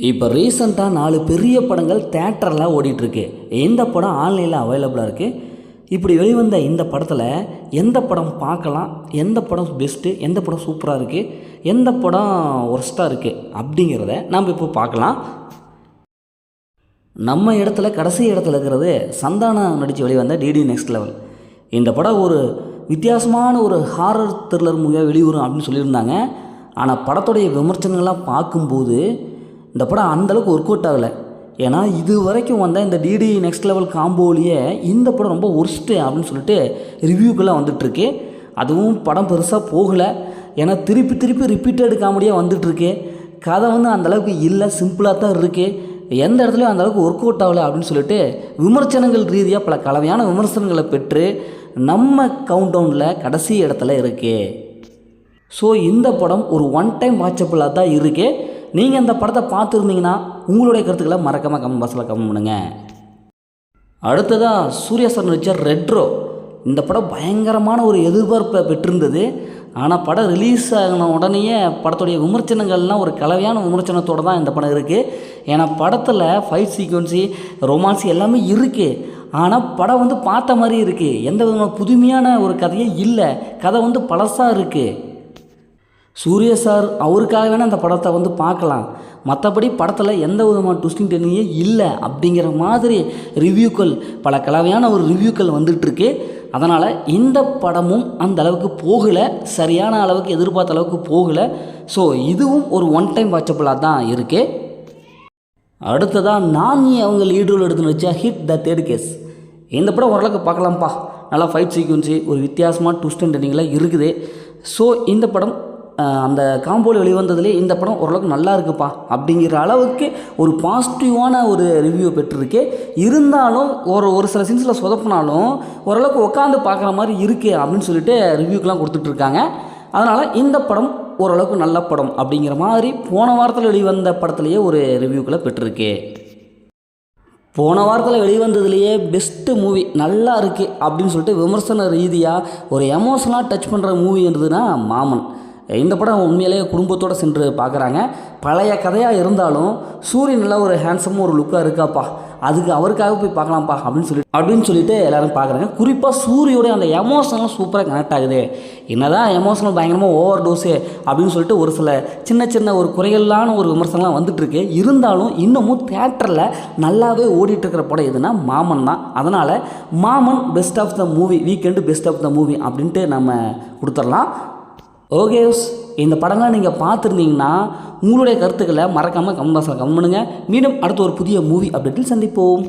இப்போ ரீசெண்டாக 4 பெரிய படங்கள் தேட்டரில் ஓடிட்டுருக்கு. எந்த படம் ஆன்லைனில் அவைலபிளாக இருக்குது? இப்படி வெளிவந்த இந்த படத்தில் எந்த படம் பார்க்கலாம், எந்த படம் பெஸ்ட்டு, எந்த படம் சூப்பராக இருக்குது, எந்த படம் ஒர்ஸ்ட்டாக இருக்குது அப்படிங்கிறத நாம் இப்போ பார்க்கலாம். நம்ம இடத்துல கடைசி இடத்துல இருக்கிறது சந்தானம் நடித்து வெளிவந்த டிடி நெக்ஸ்ட் லெவல். இந்த படம் ஒரு வித்தியாசமான ஒரு ஹாரர் த்ரில்லர் மூவியாக வெளிவரும் அப்படின்னு சொல்லியிருந்தாங்க. ஆனால் படத்துடைய விமர்சனங்கள்லாம் பார்க்கும்போது இந்த படம் அந்தளவுக்கு ஒர்க் அவுட் ஆகலை. ஏன்னா இது வரைக்கும் வந்த இந்த டிடி நெக்ஸ்ட் லெவல் காம்போலேயே இந்த படம் ரொம்ப ஒர்ஸ்ட்டு அப்படின்னு சொல்லிட்டு ரிவ்யூக்கெல்லாம் வந்துட்டுருக்கு. அதுவும் படம் பெருசாக போகலை. ஏன்னா திருப்பி ரிப்பீட்டட் காமெடியாக வந்துட்டுருக்கு. கதை அந்தளவுக்கு இல்லை, சிம்பிளாக தான் இருக்குது. எந்த இடத்துலையும் அந்தளவுக்கு ஒர்க் அவுட் ஆகலை அப்படின்னு சொல்லிட்டு விமர்சனங்கள் ரீதியாக பல கலவையான விமர்சனங்களை பெற்று நம்ம கவுண்டவுனில் கடைசி இடத்துல இருக்குது. ஸோ இந்த படம் ஒரு ஒன் டைம் வாட்சபிளாக தான் இருக்குது. நீங்கள் இந்த படத்தை பார்த்துருந்தீங்கன்னா உங்களுடைய கருத்துக்களை மறக்காமல் கமெண்ட் பாக்ஸில் கமெண்ட் பண்ணுங்கள். அடுத்ததாக சூர்யா சார் நடித்த ரெட்ரோ. இந்த படம் பயங்கரமான ஒரு எதிர்பார்ப்பை பெற்றிருந்தது. ஆனால் படம் ரிலீஸ் ஆகின உடனேயே படத்துடைய விமர்சனங்கள்லாம் ஒரு கலவையான விமர்சனத்தோடு தான் இந்த படம் இருக்குது. ஏன்னா படத்தில் ஃபைட் சீக்வன்ஸு, ரொமான்ஸ் எல்லாமே இருக்குது. ஆனால் படம் பார்த்த மாதிரி இருக்குது. எந்த விதமான புதுமையான ஒரு கதையே இல்லை. கதை பழசாக இருக்குது. சூர்யா சார் அவருக்காக வேணால் அந்த படத்தை பார்க்கலாம். மற்றபடி படத்தில் எந்த விதமான ட்விஸ்டிங் டெர்னிங்கே இல்லை அப்படிங்கிற மாதிரி ரிவ்யூக்கள், பல கலவையான ஒரு ரிவ்யூக்கள் வந்துட்டுருக்கு. அதனால் இந்த படமும் அந்த அளவுக்கு போகலை, சரியான அளவுக்கு எதிர்பார்த்த அளவுக்கு போகலை. ஸோ இதுவும் ஒரு ஒன் டைம் வாட்சபிளாக தான் இருக்குது. அடுத்ததாக நானி அவங்க லீட் ரோல் எடுத்து வச்சா ஹிட் த தேர்ட் கேஸ். இந்த படம் ஓரளவுக்கு பார்க்கலாம்ப்பா. நல்லா ஃபைட் சீக்வன்ஸு, ஒரு வித்தியாசமான ட்விஸ்ட் அண்ட் டெர்னிங்லாம் இருக்குது. ஸோ இந்த படம் அந்த காம்போவில் வெளிவந்ததுலேயே இந்த படம் ஓரளவுக்கு நல்லா இருக்குப்பா அப்படிங்கிற அளவுக்கு ஒரு பாசிட்டிவான ஒரு ரிவ்யூ பெற்றிருக்கு. இருந்தாலும் ஒரு சில சீன்ஸில் சொதப்பினாலும் ஓரளவுக்கு உட்காந்து பார்க்குற மாதிரி இருக்குது அப்படின்னு சொல்லிட்டு ரிவ்யூக்கெலாம் கொடுத்துட்ருக்காங்க. அதனால் இந்த படம் ஓரளவுக்கு நல்ல படம் அப்படிங்கிற மாதிரி போன வாரத்தில் வெளிவந்த படத்துலேயே ஒரு ரிவ்யூக்களை பெற்றிருக்கு. போன வாரத்தில் வெளிவந்ததுலேயே பெஸ்ட்டு மூவி நல்லா இருக்குது அப்படின்னு சொல்லிட்டு விமர்சன ரீதியாக ஒரு எமோஷனலாக டச் பண்ணுற மூவி இருந்ததுன்னா மாமன். இந்த படம் உண்மையிலேயே குடும்பத்தோடு சென்று பார்க்குறாங்க. பழைய கதையாக இருந்தாலும் சூரியன் நல்லா ஒரு ஹேண்ட்ஸமாக ஒரு லுக்காக இருக்காப்பா, அதுக்கு அவருக்காக போய் பார்க்கலாம்ப்பா அப்படின்னு சொல்லிட்டு எல்லோரும் பார்க்குறாங்க. குறிப்பாக சூரியோடைய அந்த எமோஷனல் சூப்பராக கனெக்ட் ஆகுது. என்னதான் எமோஷனல் பயங்கரமாக ஓவர் டோஸு அப்படின்னு சொல்லிட்டு ஒரு சில சின்ன ஒரு குறைகளான ஒரு விமர்சனம்லாம் வந்துட்டுருக்கு. இருந்தாலும் இன்னமும் தேட்டரில் நல்லாவே ஓடிட்டுருக்கிற படம் எதுனா மாமன் தான். அதனால் மாமன் best of the movie, weekend best of the movie அப்படின்ட்டு நம்ம கொடுத்துடலாம். ஓகே, இந்த படங்கள்லாம் நீங்கள் பார்த்துருந்தீங்கன்னா உங்களுடைய கருத்துக்களை மறக்காமல் கமெண்ட் பாக்ஸில் கமெண்ட் பண்ணுங்கள். மீண்டும் அடுத்த ஒரு புதிய மூவி அப்டேட்டில் சந்திப்போம்.